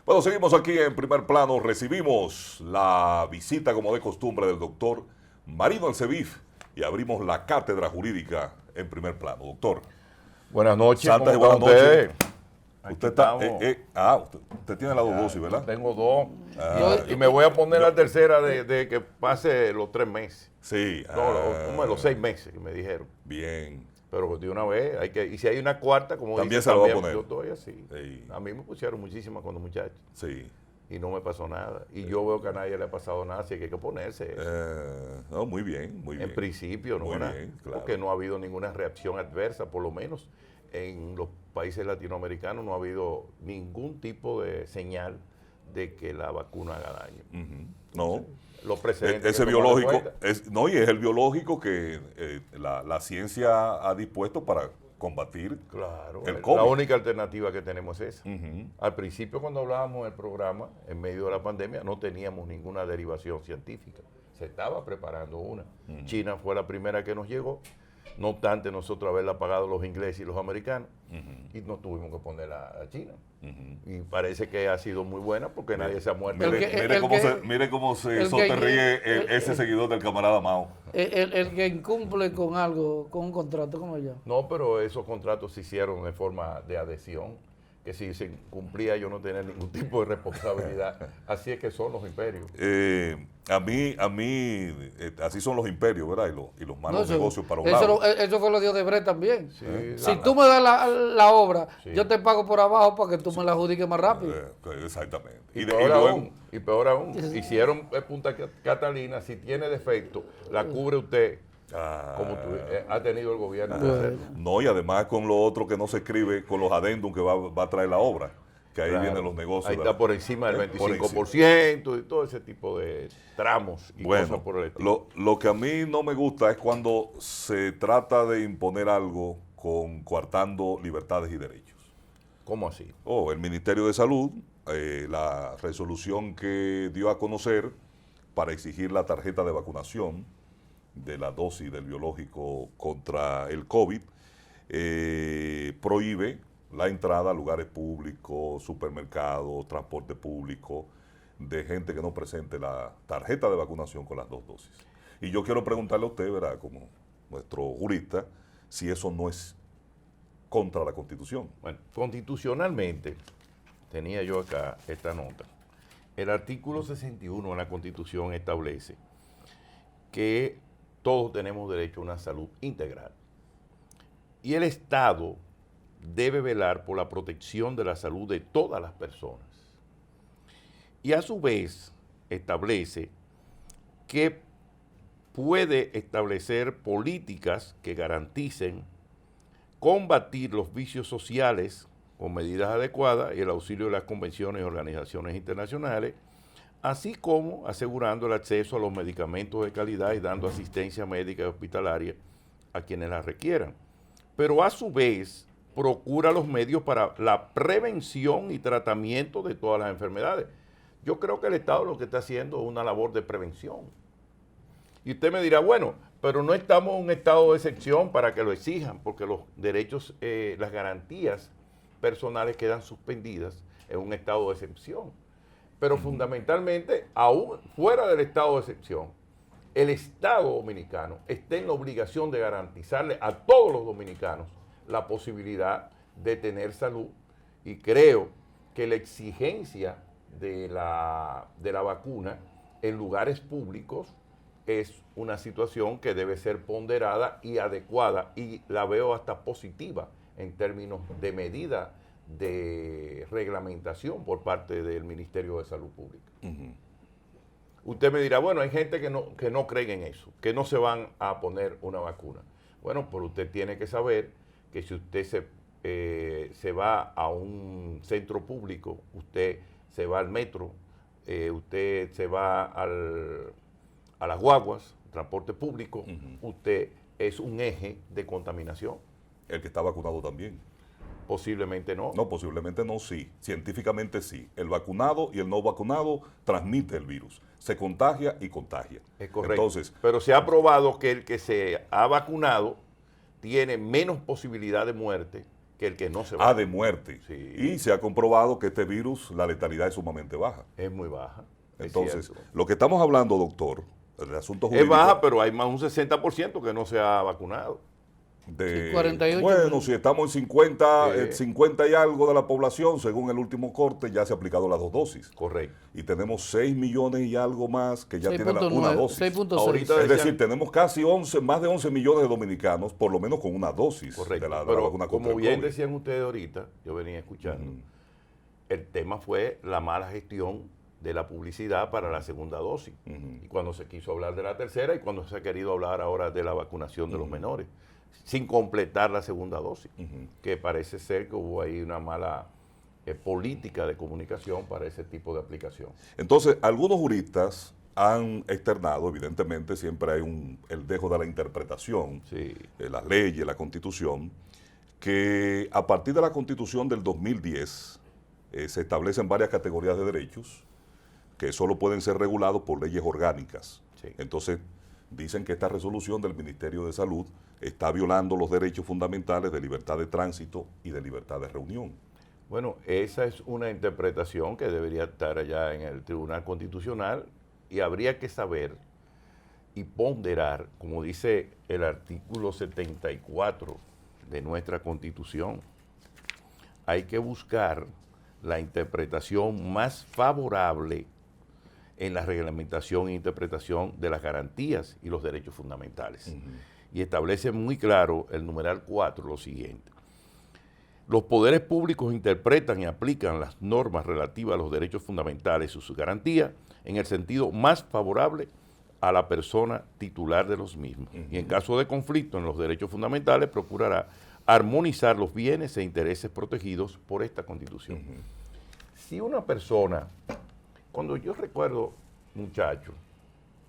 Bueno, seguimos aquí en Primer Plano. Recibimos la visita, como de costumbre, del doctor Marino Alcevif y abrimos la cátedra jurídica en Primer Plano. Doctor. Buenas noches, Santas ¿cómo y está buenas noches. usted? Usted está. Usted tiene la Ya, dosis, ¿verdad? Tengo dos. Ah, Y me voy a poner la tercera de que pase los 3 meses. Sí. No, los 6 meses que me dijeron. Bien. Pero de una vez, y si hay una cuarta, como También dice, se la va a poner. yo estoy así. Sí. A mí me pusieron muchísimas cuando muchacho Sí. y no me pasó nada. Y yo veo que a nadie le ha pasado nada, así que hay que ponerse eso. No, muy bien, muy bien. En principio, ¿no? Muy ¿verdad? bien, claro. Porque no ha habido ninguna reacción adversa, por lo menos en los países latinoamericanos no ha habido ningún tipo de señal de que la vacuna haga daño. No. Los precedentes Ese que tomar en biológico, cuenta. y es el biológico que la ciencia ha dispuesto para combatir Claro, el la COVID. única alternativa que tenemos es esa. Ujú. Al principio, cuando hablábamos del programa, en medio de la pandemia, no teníamos ninguna derivación científica. Se estaba preparando una. China fue la primera que nos llegó, no obstante nosotros haberla pagado los ingleses y los americanos, y nos tuvimos que ponerla a China. Y parece que ha sido muy buena porque nadie se ha muerto. Mire cómo se el te que- ríe ese seguidor del camarada Mao. El que incumple con algo, con un contrato, ¿cómo se llama? No, pero esos contratos se hicieron de forma de adhesión, que si se cumplía yo no tenía ningún tipo de responsabilidad. Así es que son los imperios. Así son los imperios, ¿verdad? Y los malos No, negocios para un lado. eso fue lo de Odebrecht también. Sí, Si tú me das la obra, Sí. yo te pago por abajo para que tú me la adjudiques más rápido. Exactamente. Y de- peor luego- aún, hicieron Punta Catalina, si tiene defecto, la cubre usted, como ha tenido el gobierno de hacerlo. No, y además con lo otro que no se escribe, con los adendum que va a traer la obra, que ahí Claro. vienen los negocios. Ahí ¿verdad? está por encima del Por 25% y todo ese tipo de tramos y cosas Bueno, por el estilo. lo que a mí no me gusta es cuando se trata de imponer algo coartando libertades y derechos. ¿Cómo así? El Ministerio de Salud, la resolución que dio a conocer para exigir la tarjeta de vacunación de la dosis del biológico contra el COVID, prohíbe la entrada a lugares públicos, supermercados, transporte público, de gente que no presente la tarjeta de vacunación con las 2 dosis. Y yo quiero preguntarle a usted, ¿verdad?, como nuestro jurista, si eso no es contra la Constitución. Bueno, constitucionalmente, tenía yo acá esta nota, el artículo 61 de la Constitución establece que todos tenemos derecho a una salud integral. Y el Estado debe velar por la protección de la salud de todas las personas. Y a su vez establece que puede establecer políticas que garanticen combatir los vicios sociales con medidas adecuadas y el auxilio de las convenciones y organizaciones internacionales, así como asegurando el acceso a los medicamentos de calidad y dando asistencia médica y hospitalaria a quienes la requieran. Pero a su vez procura los medios para la prevención y tratamiento de todas las enfermedades. Yo creo que el Estado lo que está haciendo es una labor de prevención. Y usted me dirá, bueno, pero no estamos en un estado de excepción para que lo exijan, porque los derechos, las garantías personales quedan suspendidas en un estado de excepción. Pero fundamentalmente, aún fuera del estado de excepción, el Estado dominicano está en la obligación de garantizarle a todos los dominicanos la posibilidad de tener salud, y creo que la exigencia de la vacuna en lugares públicos es una situación que debe ser ponderada y adecuada, y la veo hasta positiva en términos de medida de reglamentación por parte del Ministerio de Salud Pública. Usted me dirá, bueno, hay gente que no cree en eso, que no se van a poner una vacuna. Bueno, pero usted tiene que saber que si usted se va a un centro público, usted se va al metro, usted se va a las guaguas, transporte público, usted es un eje de contaminación. El que está vacunado también. Posiblemente no. No, posiblemente no, sí. Científicamente sí. El vacunado y el no vacunado transmite el virus. Se contagia y contagia. Es correcto. Entonces, pero se ha probado que el que se ha vacunado tiene menos posibilidad de muerte que el que no se vacuna. de muerte. Sí. Y se ha comprobado que este virus, la letalidad es sumamente baja. Es muy baja. es Entonces, cierto. lo que estamos hablando, doctor, el asunto Es jurídico... baja, pero hay más de un 60% que no se ha vacunado. de, 48. bueno, si estamos en 50, Sí. 50 y algo de la población, según el último corte, ya se ha aplicado las 2 dosis. Correcto. Y tenemos 6 millones y algo más que ya tienen una 6.9, dosis. 6.6. Ahorita Es decían- decir, tenemos casi más de 11 millones de dominicanos, por lo menos con una dosis Correcto. de la Pero vacuna contra como el bien COVID. decían ustedes ahorita, yo venía escuchando, el tema fue la mala gestión de la publicidad para la segunda dosis. Y cuando se quiso hablar de la tercera y cuando se ha querido hablar ahora de la vacunación de los menores, sin completar la segunda dosis, que parece ser que hubo ahí una mala política de comunicación para ese tipo de aplicación. Entonces, algunos juristas han externado, evidentemente siempre hay el dejo de la interpretación, Sí. las leyes, la Constitución, que a partir de la Constitución del 2010 se establecen varias categorías de derechos que solo pueden ser regulados por leyes orgánicas. Sí. Entonces, dicen que esta resolución del Ministerio de Salud está violando los derechos fundamentales de libertad de tránsito y de libertad de reunión. Bueno, esa es una interpretación que debería estar allá en el Tribunal Constitucional y habría que saber y ponderar, como dice el artículo 74 de nuestra Constitución, hay que buscar la interpretación más favorable en la reglamentación e interpretación de las garantías y los derechos fundamentales. Y establece muy claro el numeral 4 lo siguiente. Los poderes públicos interpretan y aplican las normas relativas a los derechos fundamentales y sus garantías en el sentido más favorable a la persona titular de los mismos. Y en caso de conflicto en los derechos fundamentales, procurará armonizar los bienes e intereses protegidos por esta Constitución. Si una persona, cuando yo recuerdo, muchacho,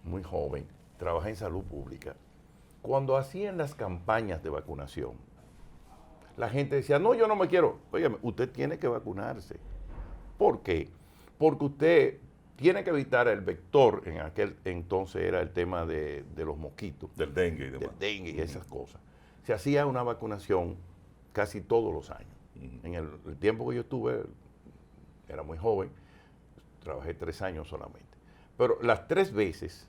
muy joven, trabajé en salud pública, cuando hacían las campañas de vacunación, la gente decía, no, yo no me quiero. Óigame, usted tiene que vacunarse. ¿Por qué? Porque usted tiene que evitar el vector, en aquel entonces era el tema de los mosquitos, Del dengue y del demás. dengue y esas cosas. Se hacía una vacunación casi todos los años. En el tiempo que yo estuve, era muy joven, trabajé 3 años solamente. Pero las 3 veces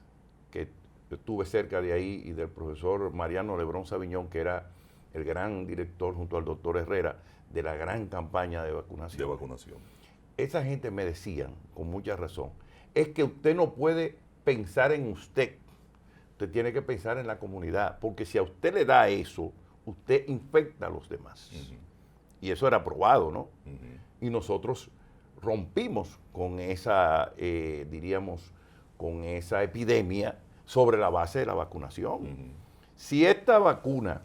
que estuve cerca de ahí y del profesor Mariano Lebrón Sabiñón, que era el gran director junto al doctor Herrera de la gran campaña de vacunación. De vacunación. Esa gente me decían, con mucha razón, es que usted no puede pensar en usted, usted tiene que pensar en la comunidad, porque si a usted le da eso, usted infecta a los demás. Y eso era probado, ¿no? Y nosotros rompimos con esa, diríamos, con esa epidemia sobre la base de la vacunación. Si esta vacuna,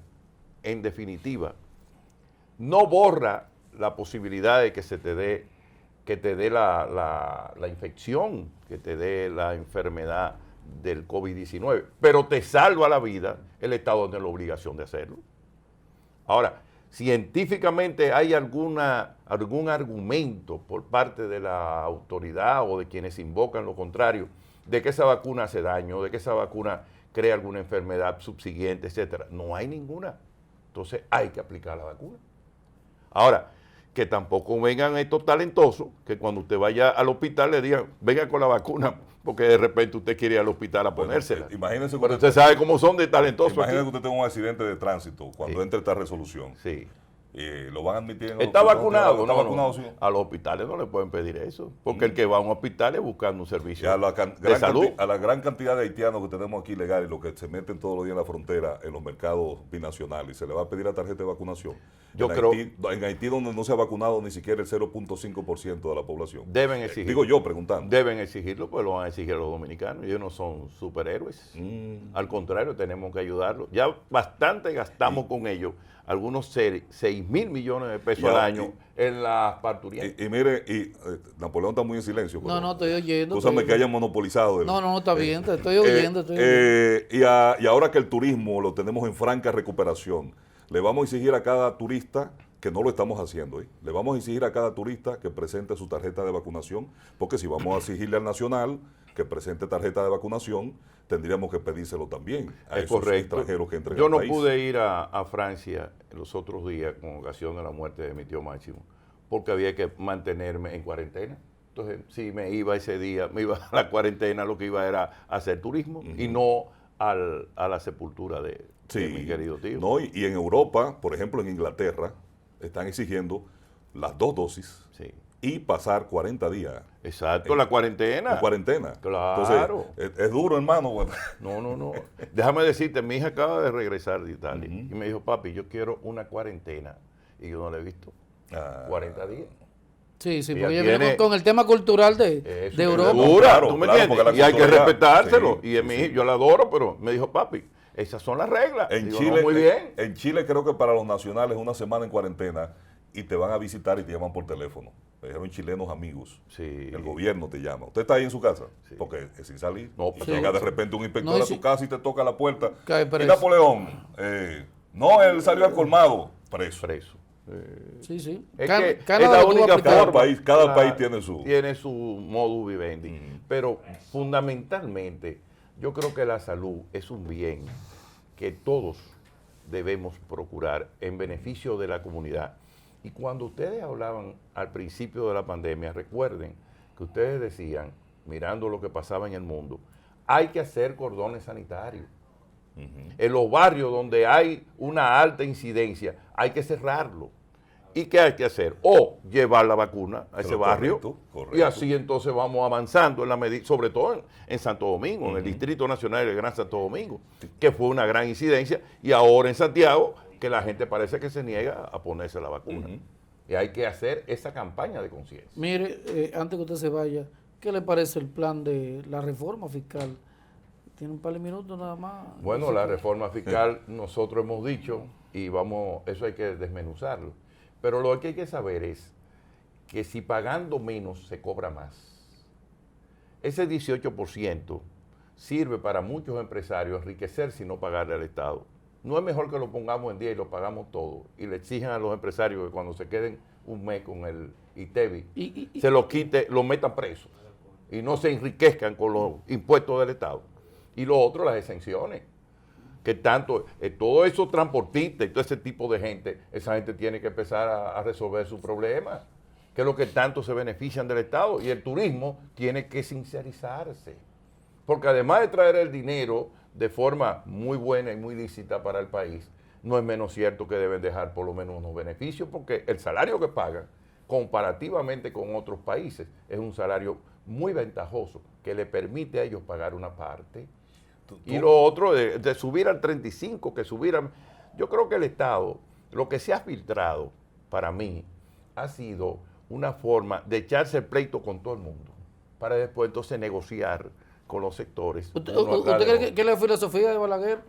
en definitiva, no borra la posibilidad de que se te dé, que te dé la infección, que te dé la enfermedad del COVID-19, pero te salva la vida, el Estado tiene la obligación de hacerlo. Ahora, científicamente hay algún argumento por parte de la autoridad o de quienes invocan lo contrario, de que esa vacuna hace daño, de que esa vacuna crea alguna enfermedad subsiguiente, etcétera. No hay ninguna. Entonces hay que aplicar la vacuna. Ahora, que tampoco vengan estos talentosos, que cuando usted vaya al hospital le digan, venga con la vacuna, porque de repente usted quiere ir al hospital a ponérsela. Imagínese que Pero usted sabe cómo son de talentosos Imagínese aquí. que usted tenga un accidente de tránsito cuando Sí. entre esta resolución. Sí. Lo van a admitir en el ¿Está hospital. vacunado? ¿Está No, vacunado? no. Sí. A los hospitales no le pueden pedir eso, porque el que va a un hospital es buscando un servicio Y a la, de salud. a la gran cantidad de haitianos que tenemos aquí legales, los que se meten todos los días en la frontera, en los mercados binacionales, se le va a pedir la tarjeta de vacunación. Yo en creo- en Haití, donde no se ha vacunado ni siquiera el 0.5% de la población. Deben exigirlo. Digo yo, preguntando. Deben exigirlo, pues lo van a exigir los dominicanos. Ellos no son superhéroes. Al contrario, tenemos que ayudarlos. Ya bastante gastamos con ellos. Algunos 6.000 millones de pesos Y al a- año en las parturientas. Y mire, Napoleón está muy en silencio. No, no, estoy oyendo. Cúsame estoy que hayan oyendo. monopolizado. No, no, está bien, te estoy oyendo. Estoy oyendo. Y ahora que el turismo lo tenemos en franca recuperación, le vamos a exigir a cada turista que no lo estamos haciendo. Le vamos a exigir a cada turista que presente su tarjeta de vacunación, porque si vamos a exigirle al nacional que presente tarjeta de vacunación, tendríamos que pedírselo también a Es esos correcto. extranjeros que entren Yo al no país. pude ir a Francia los otros días con ocasión de la muerte de mi tío Máximo, porque había que mantenerme en cuarentena. Entonces, si me iba ese día, me iba a la cuarentena, lo que iba era a hacer turismo y no a la sepultura de mi querido tío. No, y en Europa, por ejemplo, en Inglaterra, están exigiendo las 2 dosis Sí. y pasar 40 días Exacto, la cuarentena. en cuarentena. Claro. Entonces, es duro, hermano. Bueno. No. Déjame decirte, mi hija acaba de regresar de Italia y me dijo, papi, yo quiero una cuarentena. Y yo no la he visto. 40 días. Sí, sí, Ella porque ella viene tiene- con el tema cultural de Eso, Europa. Segura, Claro, ¿tú me claro, entiendes? porque la Y hay que cultura- respetárselo. sí, Y es sí, mi sí. hija, yo la adoro, pero me dijo, papi, esas son las reglas. En Digo, Chile, no, muy bien. En Chile creo que para los nacionales una semana en cuarentena y te van a visitar y te llaman por teléfono. Me dijeron chilenos amigos. Sí. El gobierno te llama. ¿Usted está ahí en su casa? Sí. Porque es sin salir. No, y sí, llega de sí. repente un inspector No, y a si- tu casa y te toca la puerta. Cae Y preso. Napoleón, no, él salió al colmado, preso. Preso. Sí, sí. Es Can- que es Canadá la lo tuvo única aplicado. Cada país- cada país tiene su modus vivendi. Pero fundamentalmente, yo creo que la salud es un bien que todos debemos procurar en beneficio de la comunidad. Y cuando ustedes hablaban al principio de la pandemia, recuerden que ustedes decían, mirando lo que pasaba en el mundo, hay que hacer cordones sanitarios. En los barrios donde hay una alta incidencia, hay que cerrarlo. ¿Y qué hay que hacer? O llevar la vacuna a ese Pero barrio. correcto. Y así entonces vamos avanzando en la medida, sobre todo en Santo Domingo, en el Distrito Nacional del Gran Santo Domingo, que fue una gran incidencia, y ahora en Santiago, que la gente parece que se niega a ponerse la vacuna. Y hay que hacer esa campaña de conciencia. Mire, antes que usted se vaya, ¿qué le parece el plan de la reforma fiscal? Tiene un par de minutos nada más. Bueno, la reforma fiscal nosotros hemos dicho, y vamos, eso hay que desmenuzarlo. Pero lo que hay que saber es que si pagando menos se cobra más. Ese 18% sirve para muchos empresarios enriquecerse y no pagarle al Estado. No es mejor que lo pongamos en día y lo pagamos todo y le exijan a los empresarios que cuando se queden un mes con el ITEVI se lo quite, lo metan preso y no se enriquezcan con los impuestos del Estado. Y lo otro, las exenciones. Que tanto, todos esos transportistas y todo ese tipo de gente, esa gente tiene que empezar a resolver sus problemas, que es lo que tanto se benefician del Estado. Y el turismo tiene que sincerizarse. Porque además de traer el dinero de forma muy buena y muy lícita para el país, no es menos cierto que deben dejar por lo menos unos beneficios, porque el salario que pagan, comparativamente con otros países, es un salario muy ventajoso, que le permite a ellos pagar una parte. Y lo otro, de subir al 35, que subieran. Yo creo que el Estado, lo que se ha filtrado, para mí, ha sido una forma de echarse el pleito con todo el mundo, para después entonces negociar con los sectores. ¿Usted, uno atrás usted del cree otro, que es la filosofía de Balaguer?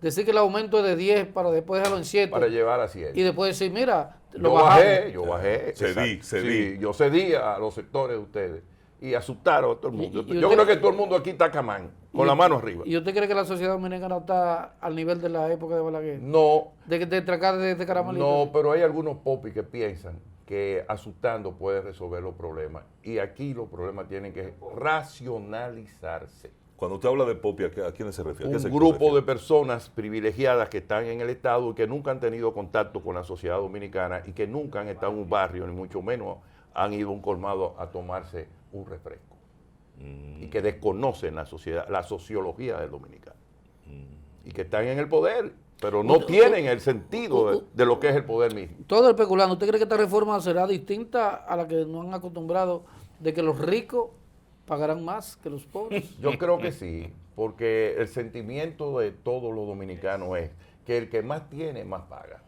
Decir que el aumento es de 10 para después dejarlo en 7. para llevar a 100. Y después decir, mira, lo Yo bajamos. bajé. Cedí, exacto. cedí. Sí, yo cedí a los sectores de ustedes y asustaron a todo el mundo. Y Yo usted- creo que todo el mundo aquí está camán, con la mano arriba. ¿Y usted cree que la sociedad dominicana está al nivel de la época de Balaguer? No, De tracar de caramelito. no, pero hay algunos popis que piensan que asustando puede resolver los problemas. Y aquí los problemas tienen que racionalizarse. Cuando usted habla de POPI, ¿a quiénes se refiere? ¿A qué Un sector grupo de refiere? personas privilegiadas que están en el Estado y que nunca han tenido contacto con la sociedad dominicana y que nunca han estado en un barrio, ni mucho menos han ido a un colmado a tomarse un refresco. Y que desconocen la sociedad, la sociología del dominicano. Y que están en el poder, pero no tienen el sentido de lo que es el poder mismo. Todo especulando. ¿Usted cree que esta reforma será distinta a la que nos han acostumbrado de que los ricos pagarán más que los pobres? Yo creo que sí, porque el sentimiento de todos los dominicanos es que el que más tiene, más paga.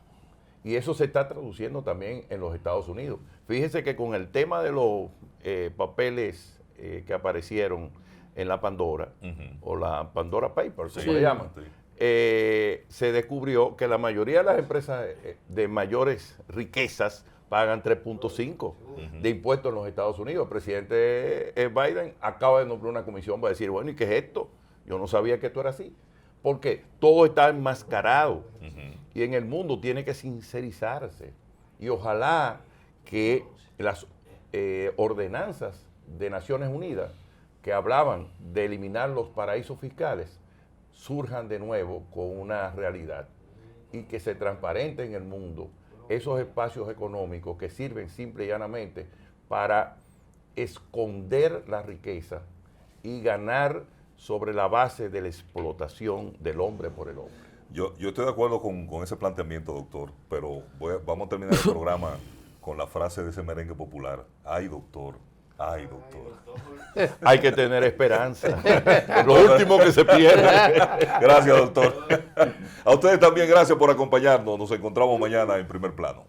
Y eso se está traduciendo también en los Estados Unidos. Fíjese que con el tema de los papeles que aparecieron en la Pandora, o la Pandora Papers, como Sí. le llaman, Sí. se descubrió que la mayoría de las empresas de mayores riquezas pagan 3.5 de impuestos en los Estados Unidos. El presidente Biden acaba de nombrar una comisión para decir, bueno, ¿y qué es esto? Yo no sabía que esto era así. Porque todo está enmascarado. Y en el mundo tiene que sincerizarse. y ojalá que las ordenanzas de Naciones Unidas que hablaban de eliminar los paraísos fiscales surjan de nuevo con una realidad y que se transparente en el mundo esos espacios económicos que sirven simple y llanamente para esconder la riqueza y ganar sobre la base de la explotación del hombre por el hombre. Yo estoy de acuerdo con ese planteamiento, doctor, pero vamos a terminar el programa con la frase de ese merengue popular. Ay, doctor. Ay, doctor. Hay que tener esperanza. Lo último que se pierde. Gracias, doctor. A ustedes también gracias por acompañarnos. Nos encontramos mañana en Primer Plano.